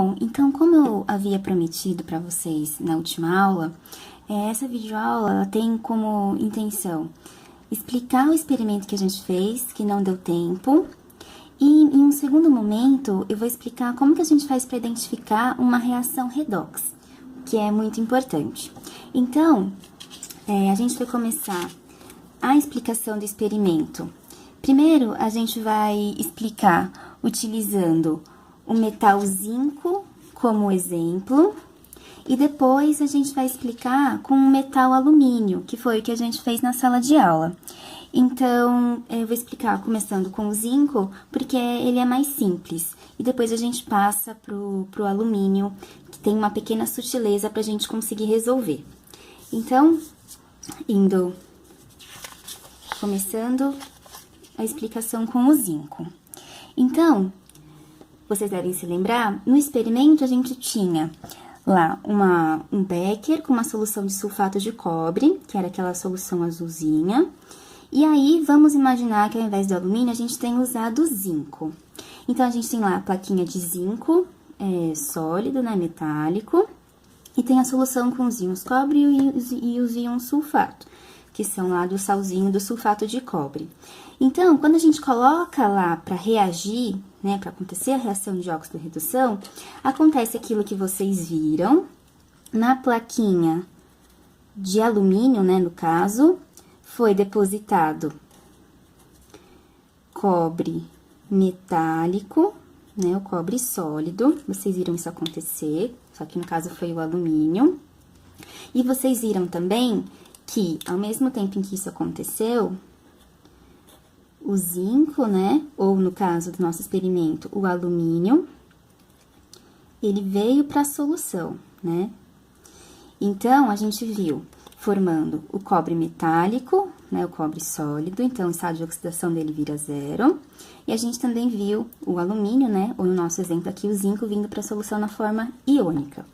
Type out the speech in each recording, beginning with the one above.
Bom, então, como eu havia prometido para vocês na última aula, essa videoaula ela tem como intenção explicar o experimento que a gente fez, que não deu tempo, e em um segundo momento eu vou explicar como que a gente faz para identificar uma reação redox, que é muito importante. Então, a gente vai começar a explicação do experimento. Primeiro, a gente vai explicar utilizando o metal zinco como exemplo, e depois a gente vai explicar com o metal alumínio, que foi o que a gente fez na sala de aula. Então, eu vou explicar começando com o zinco, porque ele é mais simples, e depois a gente passa pro alumínio, que tem uma pequena sutileza pra gente conseguir resolver. Então, começando a explicação com o zinco. Então, vocês devem se lembrar, no experimento a gente tinha lá um becker com uma solução de sulfato de cobre, que era aquela solução azulzinha. E aí, vamos imaginar que ao invés do alumínio, a gente tem usado zinco. Então, a gente tem lá a plaquinha de zinco sólido, né, metálico. E tem a solução com os íons cobre e os íons sulfato, que são lá do salzinho do sulfato de cobre. Então, quando a gente coloca lá para reagir, né, para acontecer a reação de óxido-redução, acontece aquilo que vocês viram na plaquinha de alumínio, né, no caso, foi depositado cobre metálico, né, o cobre sólido, vocês viram isso acontecer, só que no caso foi o alumínio. E vocês viram também que, ao mesmo tempo em que isso aconteceu, o zinco, né, ou no caso do nosso experimento, o alumínio, ele veio para a solução, né? Então, a gente viu formando o cobre metálico, né, o cobre sólido, então o estado de oxidação dele vira zero. E a gente também viu o alumínio, né, ou no nosso exemplo aqui, o zinco vindo para a solução na forma iônica.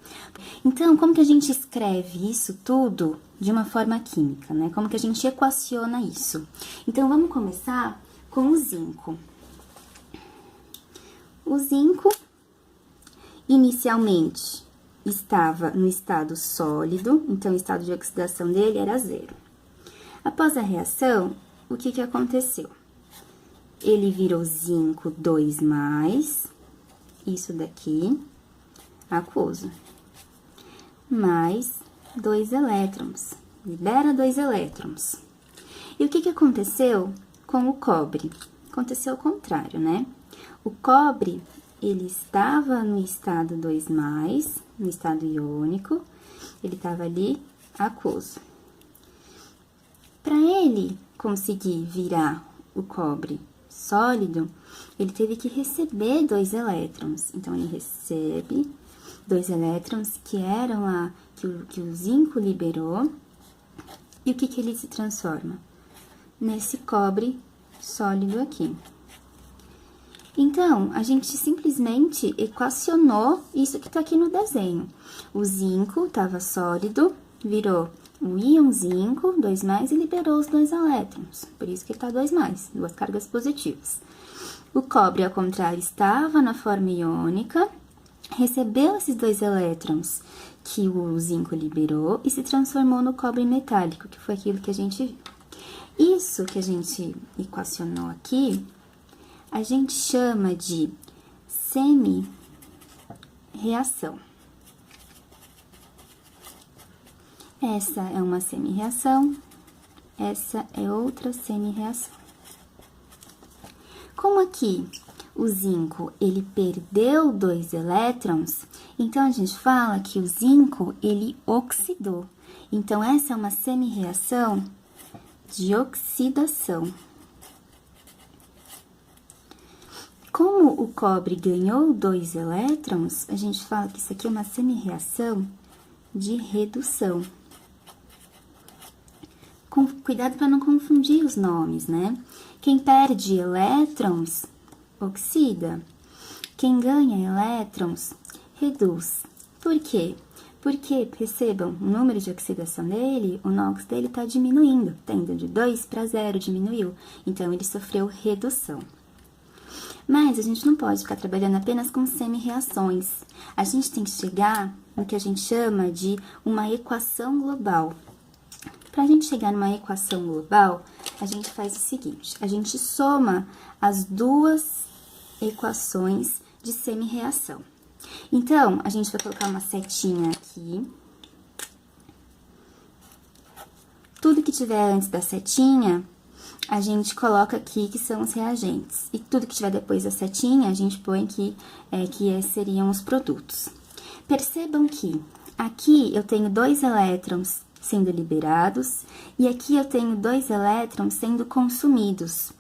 Então, como que a gente escreve isso tudo de uma forma química, né? Como que a gente equaciona isso? Então, vamos começar com o zinco. O zinco, inicialmente, estava no estado sólido, então o estado de oxidação dele era zero. Após a reação, o que aconteceu? Ele virou zinco 2+, isso daqui, aquoso, mais 2 elétrons, libera 2 elétrons. E o que aconteceu com o cobre? Aconteceu o contrário, né? O cobre, ele estava no estado 2+, no estado iônico, ele estava ali aquoso. Para ele conseguir virar o cobre sólido, ele teve que receber 2 elétrons. Então, ele recebe 2 elétrons que eram lá, que o zinco liberou. E o que ele se transforma? Nesse cobre sólido aqui. Então, a gente simplesmente equacionou isso que tá aqui no desenho. O zinco estava sólido, virou o íon zinco, 2+, e liberou os 2 elétrons. Por isso que ele tá 2+, duas cargas positivas. O cobre, ao contrário, estava na forma iônica, recebeu esses 2 elétrons que o zinco liberou e se transformou no cobre metálico, que foi aquilo que a gente viu. Isso que a gente equacionou aqui, a gente chama de semi-reação. Essa é uma semi-reação, essa é outra semi-reação. Como aqui o zinco, ele perdeu 2 elétrons, então a gente fala que o zinco, ele oxidou. Então, essa é uma semi-reação de oxidação. Como o cobre ganhou 2 elétrons, a gente fala que isso aqui é uma semi-reação de redução. Cuidado para não confundir os nomes, né? Quem perde elétrons, oxida. Quem ganha elétrons, reduz. Por quê? Porque, percebam, o número de oxidação dele, o NOx dele está diminuindo, tendo de 2 para 0, diminuiu. Então, ele sofreu redução. Mas a gente não pode ficar trabalhando apenas com semi-reações. A gente tem que chegar no que a gente chama de uma equação global. Para a gente chegar numa equação global, a gente faz o seguinte, a gente soma as duas equações de semi-reação. Então, a gente vai colocar uma setinha aqui. Tudo que tiver antes da setinha, a gente coloca aqui que são os reagentes. E tudo que tiver depois da setinha, a gente põe aqui que seriam os produtos. Percebam que aqui eu tenho 2 elétrons sendo liberados e aqui eu tenho 2 elétrons sendo consumidos.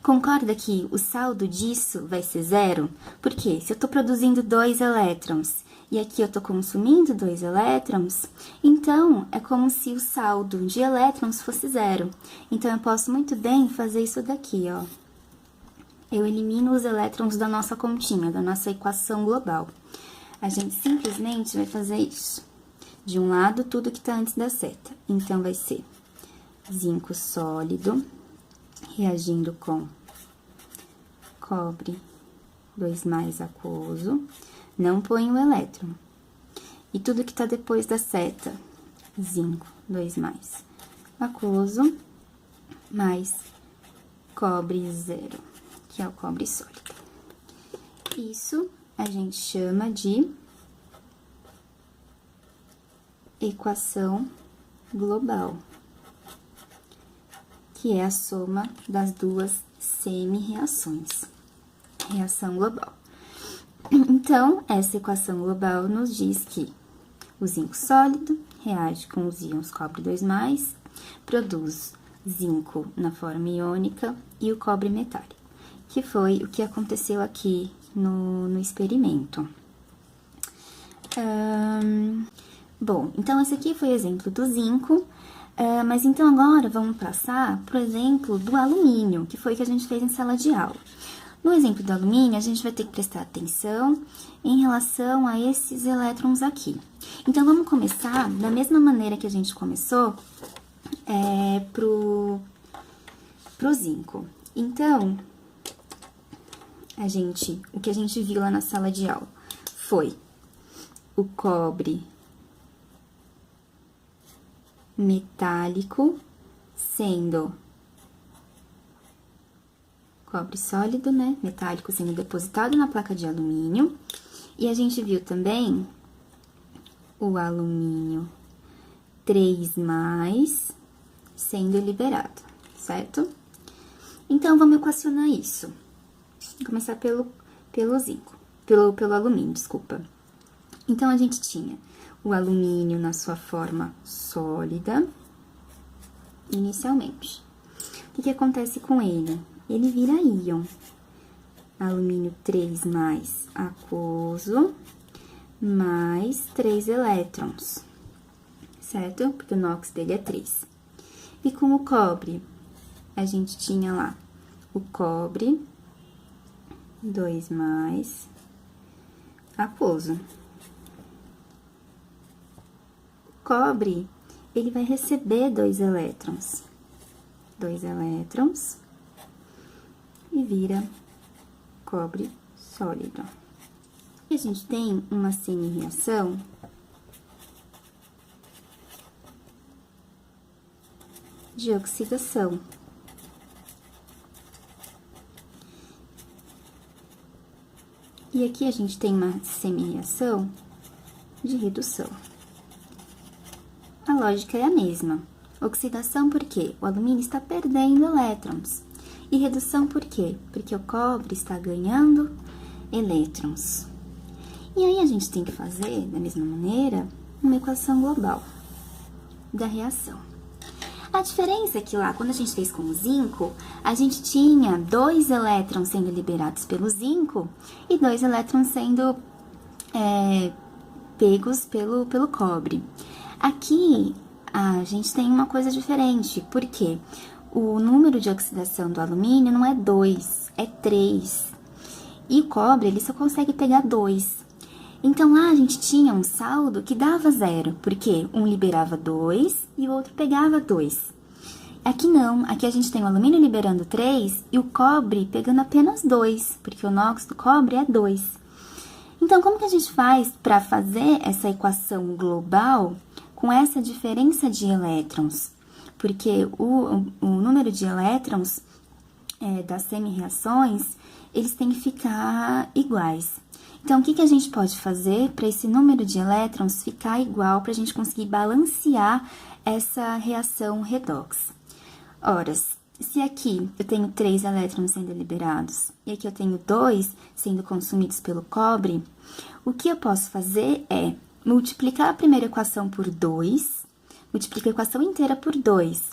Concorda que o saldo disso vai ser 0? Porque se eu tô produzindo 2 elétrons e aqui eu tô consumindo 2 elétrons, então é como se o saldo de elétrons fosse 0. Então, eu posso muito bem fazer isso daqui, ó. Eu elimino os elétrons da nossa continha, da nossa equação global. A gente simplesmente vai fazer isso. De um lado, tudo que tá antes da seta. Então, vai ser zinco sólido reagindo com cobre 2+ aquoso, não põe o elétron. E tudo que tá depois da seta, zinco 2+ aquoso, mais cobre 0, que é o cobre sólido. Isso a gente chama de equação global, que é a soma das duas semi-reações. Reação global. Então, essa equação global nos diz que o zinco sólido reage com os íons cobre 2+, produz zinco na forma iônica e o cobre metálico, que foi o que aconteceu aqui no experimento. Bom, então esse aqui foi o exemplo do zinco. Mas então agora vamos passar pro exemplo do alumínio, que foi o que a gente fez em sala de aula. No exemplo do alumínio, a gente vai ter que prestar atenção em relação a esses elétrons aqui. Então, vamos começar da mesma maneira que a gente começou pro zinco. Então, o que a gente viu lá na sala de aula foi o cobre metálico sendo cobre sólido, né, metálico sendo depositado na placa de alumínio. E a gente viu também o alumínio 3+ sendo liberado, certo? Então, vamos equacionar isso. Vou começar pelo zinco, pelo alumínio, desculpa. Então, a gente tinha o alumínio na sua forma sólida, inicialmente. O que acontece com ele? Ele vira íon. Alumínio 3+ aquoso, mais 3 elétrons, certo? Porque o NOx dele é 3. E com o cobre, a gente tinha lá o cobre 2+ aquoso. Cobre, ele vai receber 2 elétrons. 2 elétrons e vira cobre sólido. E a gente tem uma semi-reação de oxidação. E aqui a gente tem uma semi-reação de redução. A lógica é a mesma. Oxidação por quê? O alumínio está perdendo elétrons. E redução por quê? Porque o cobre está ganhando elétrons. E aí, a gente tem que fazer, da mesma maneira, uma equação global da reação. A diferença é que lá, quando a gente fez com o zinco, a gente tinha 2 elétrons sendo liberados pelo zinco e 2 elétrons sendo pegos pelo cobre. Aqui, a gente tem uma coisa diferente, porque o número de oxidação do alumínio não é 2, é 3. E o cobre, ele só consegue pegar 2. Então, lá a gente tinha um saldo que dava 0, porque um liberava 2 e o outro pegava 2. Aqui não, aqui a gente tem o alumínio liberando 3 e o cobre pegando apenas 2, porque o NOx do cobre é 2. Então, como que a gente faz para fazer essa equação global com essa diferença de elétrons? Porque o número de elétrons das semi-reações, eles têm que ficar iguais. Então, o que a gente pode fazer para esse número de elétrons ficar igual, para a gente conseguir balancear essa reação redox? Ora, se aqui eu tenho 3 elétrons sendo liberados e aqui eu tenho 2 sendo consumidos pelo cobre, o que eu posso fazer é multiplicar a primeira equação por 2, multiplicar a equação inteira por 2,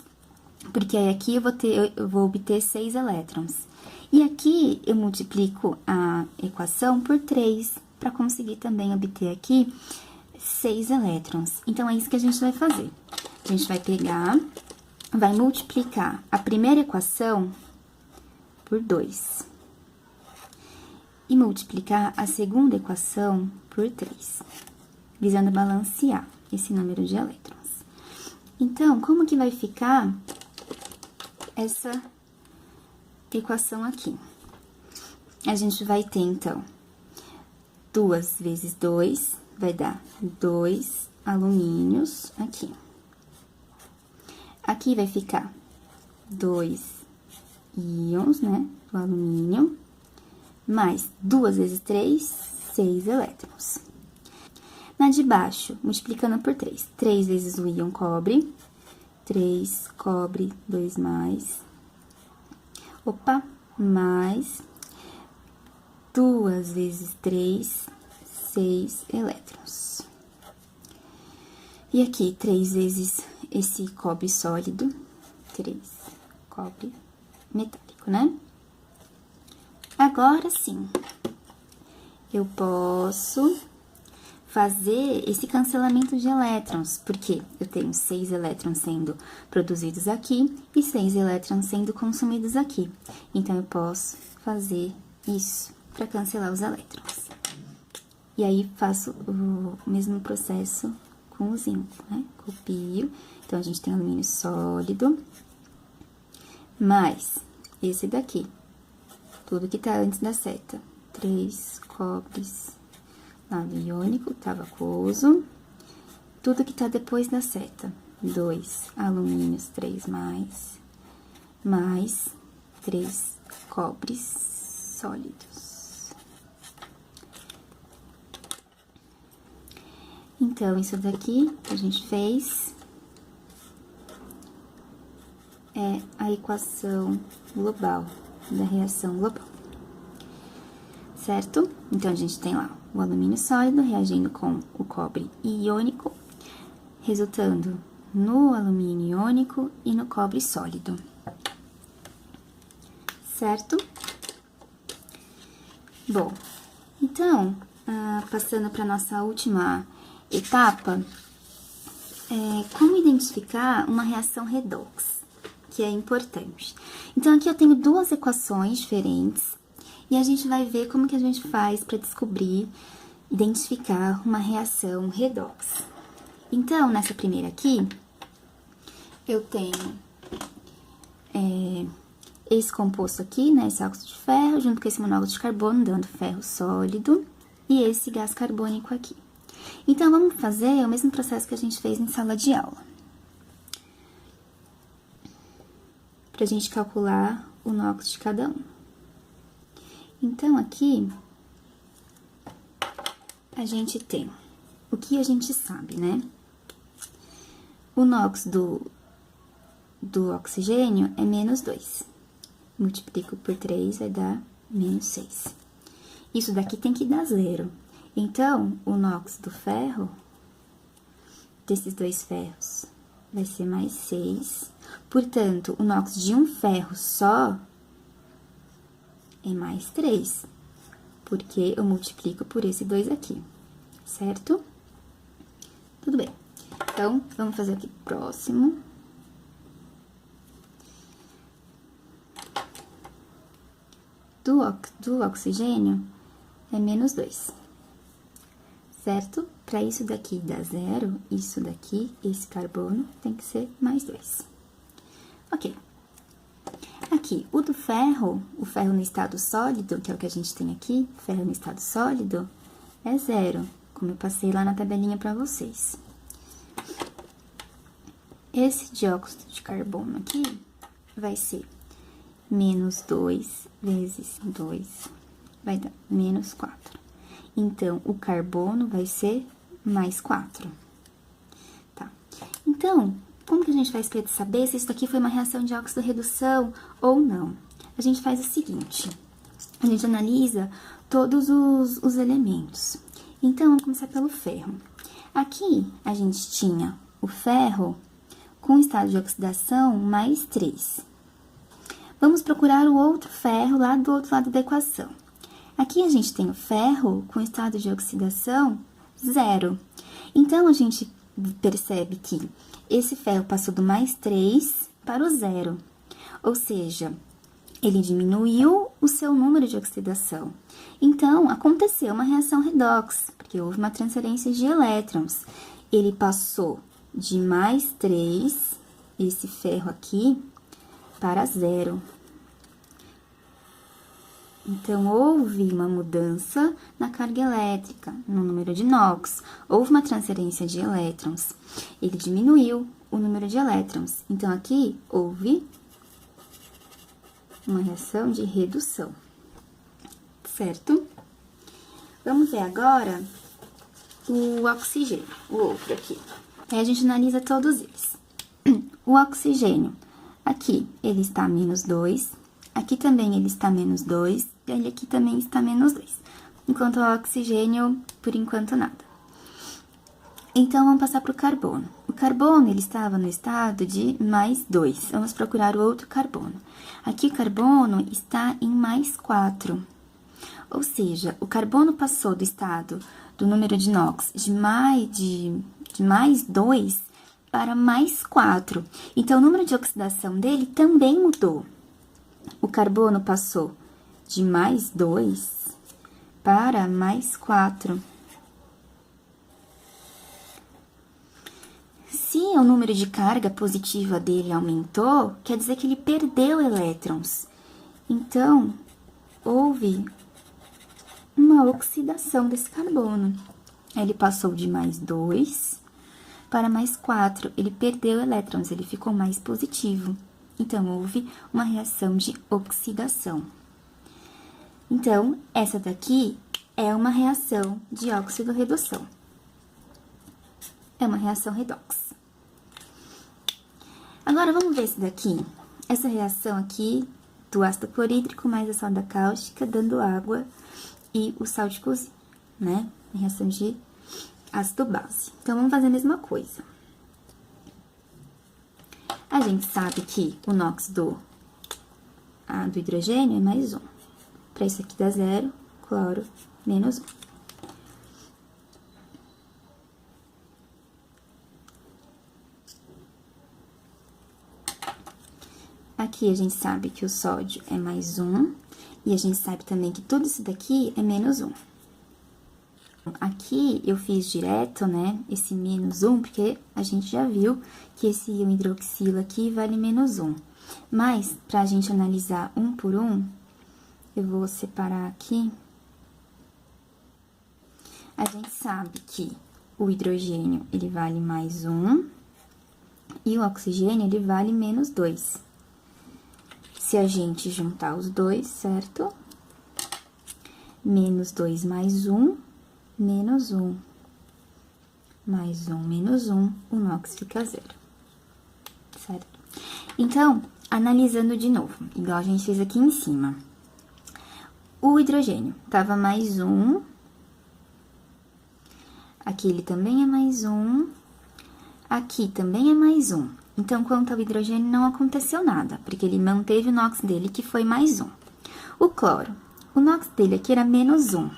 porque aí aqui eu vou obter 6 elétrons. E aqui eu multiplico a equação por 3, para conseguir também obter aqui 6 elétrons. Então, é isso que a gente vai fazer. A gente vai pegar, vai multiplicar a primeira equação por 2. E multiplicar a segunda equação por 3, visando balancear esse número de elétrons. Então, como que vai ficar essa equação aqui? A gente vai ter, então, 2 vezes 2 vai dar 2 alumínios aqui. Aqui vai ficar 2 íons, né, do alumínio, mais 2 vezes 3, 6 elétrons. Na de baixo, multiplicando por 3, 3 vezes o íon cobre, 3 cobre, 2 mais, mais 2 vezes 3, 6 elétrons. E aqui, 3 vezes esse cobre sólido, 3 cobre metálico, né? Agora sim, eu posso fazer esse cancelamento de elétrons, porque eu tenho 6 elétrons sendo produzidos aqui e 6 elétrons sendo consumidos aqui. Então, eu posso fazer isso para cancelar os elétrons. E aí, faço o mesmo processo com o zinco, né? Copio. Então, a gente tem alumínio sólido, mais esse daqui, tudo que tá antes da seta. 3 cobres, lado iônico, tava aquoso. Tudo que tá depois da seta. 2 alumínios, 3 mais 3 cobres sólidos. Então, isso daqui que a gente fez é a equação global, da reação global, certo? Então, a gente tem lá o alumínio sólido reagindo com o cobre iônico, resultando no alumínio iônico e no cobre sólido, certo? Bom, então, passando para nossa última etapa, como identificar uma reação redox, que é importante. Então, aqui eu tenho duas equações diferentes, e a gente vai ver como que a gente faz para descobrir, identificar uma reação redox. Então, nessa primeira aqui, eu tenho esse composto aqui, né, esse óxido de ferro, junto com esse monóxido de carbono, dando ferro sólido, e esse gás carbônico aqui. Então, vamos fazer o mesmo processo que a gente fez em sala de aula, pra gente calcular o NOx de cada um. Então, aqui, a gente tem o que a gente sabe, né? O NOx do oxigênio é menos 2. Multiplico por 3, vai dar menos 6. Isso daqui tem que dar 0. Então, o NOx do ferro, desses dois ferros, vai ser mais 6. Portanto, o NOx de um ferro só é mais 3, porque eu multiplico por esse 2 aqui, certo? Tudo bem. Então, vamos fazer aqui próximo. Do oxigênio é menos 2, certo? Para isso daqui dar 0, isso daqui, esse carbono, tem que ser mais 2. Ok. Aqui, o ferro no estado sólido, que é o que a gente tem aqui, ferro no estado sólido, é 0, como eu passei lá na tabelinha para vocês. Esse dióxido de carbono aqui vai ser menos 2 vezes 2, vai dar menos 4. Então, o carbono vai ser mais 4. Tá? Então, como que a gente faz para saber se isso aqui foi uma reação de óxido-redução ou não? A gente faz o seguinte, a gente analisa todos os elementos. Então, vamos começar pelo ferro. Aqui, a gente tinha o ferro com estado de oxidação mais 3. Vamos procurar o outro ferro lá do outro lado da equação. Aqui, a gente tem o ferro com estado de oxidação 0. Então, a gente percebe que esse ferro passou do mais 3 para o 0. Ou seja, ele diminuiu o seu número de oxidação. Então, aconteceu uma reação redox, porque houve uma transferência de elétrons. Ele passou de mais 3, esse ferro aqui, para 0. Então, houve uma mudança na carga elétrica, no número de NOx. Houve uma transferência de elétrons. Ele diminuiu o número de elétrons. Então, aqui, houve uma reação de redução. Certo? Vamos ver agora o oxigênio, o outro aqui. Aí, a gente analisa todos eles. O oxigênio, aqui, ele está menos 2. Aqui também ele está menos 2. E ele aqui também está menos 2. Enquanto o oxigênio, por enquanto, nada. Então, vamos passar para o carbono. O carbono, ele estava no estado de mais 2. Vamos procurar o outro carbono. Aqui, o carbono está em mais 4. Ou seja, o carbono passou do estado do número de NOx de mais 2 para mais 4. Então, o número de oxidação dele também mudou. O carbono passou de mais 2 para mais 4. Se o número de carga positiva dele aumentou, quer dizer que ele perdeu elétrons. Então, houve uma oxidação desse carbono. Ele passou de mais 2 para mais 4. Ele perdeu elétrons, ele ficou mais positivo. Então, houve uma reação de oxidação. Então, essa daqui é uma reação de óxido-redução. É uma reação redox. Agora, vamos ver esse daqui. Essa reação aqui do ácido clorídrico mais a soda cáustica, dando água e o sal de cozinha, né? Reação de ácido-base. Então, vamos fazer a mesma coisa. A gente sabe que o NOx do hidrogênio é mais 1. Para isso aqui dá 0, cloro, menos 1. Aqui a gente sabe que o sódio é mais 1, e a gente sabe também que tudo isso daqui é menos 1. Aqui eu fiz direto, né, esse menos 1, porque a gente já viu que esse íon hidroxila aqui vale menos 1. Mas, pra gente analisar um por um, eu vou separar aqui. A gente sabe que o hidrogênio, ele vale mais 1, e o oxigênio, ele vale menos 2. Se a gente juntar os dois, certo? Menos 2 mais 1, menos 1. Mais 1, menos 1, o NOx fica 0. Certo? Então, analisando de novo, igual a gente fez aqui em cima. O hidrogênio tava mais 1. Aqui ele também é mais 1. Aqui também é mais 1. Então, quanto ao hidrogênio, não aconteceu nada, porque ele manteve o NOx dele, que foi mais 1. O cloro, o NOx dele aqui era menos 1.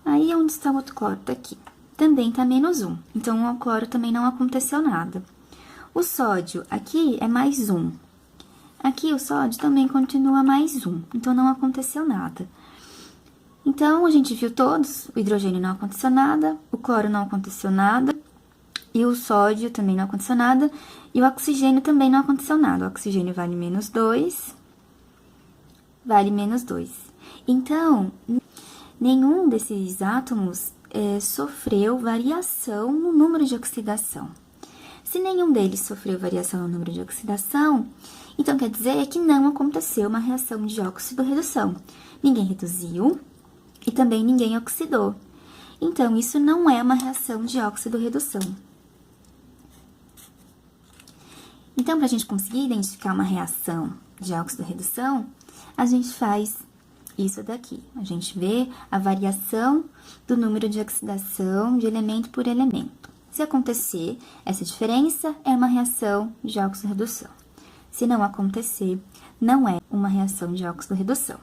Aí, onde está o outro cloro? Tá aqui. Também tá menos 1. Então, o cloro também não aconteceu nada. O sódio, aqui é mais 1. Aqui, o sódio também continua mais 1. Então, não aconteceu nada. Então, a gente viu todos. O hidrogênio não aconteceu nada. O cloro não aconteceu nada. E o sódio também não aconteceu nada, e o oxigênio também não aconteceu nada. O oxigênio vale -2, vale -2. Então, nenhum desses átomos sofreu variação no número de oxidação. Se nenhum deles sofreu variação no número de oxidação, então quer dizer que não aconteceu uma reação de óxido-redução. Ninguém reduziu e também ninguém oxidou. Então, isso não é uma reação de óxido-redução. Então, para a gente conseguir identificar uma reação de óxido-redução, a gente faz isso daqui. A gente vê a variação do número de oxidação de elemento por elemento. Se acontecer essa diferença, é uma reação de óxido-redução. Se não acontecer, não é uma reação de óxido-redução.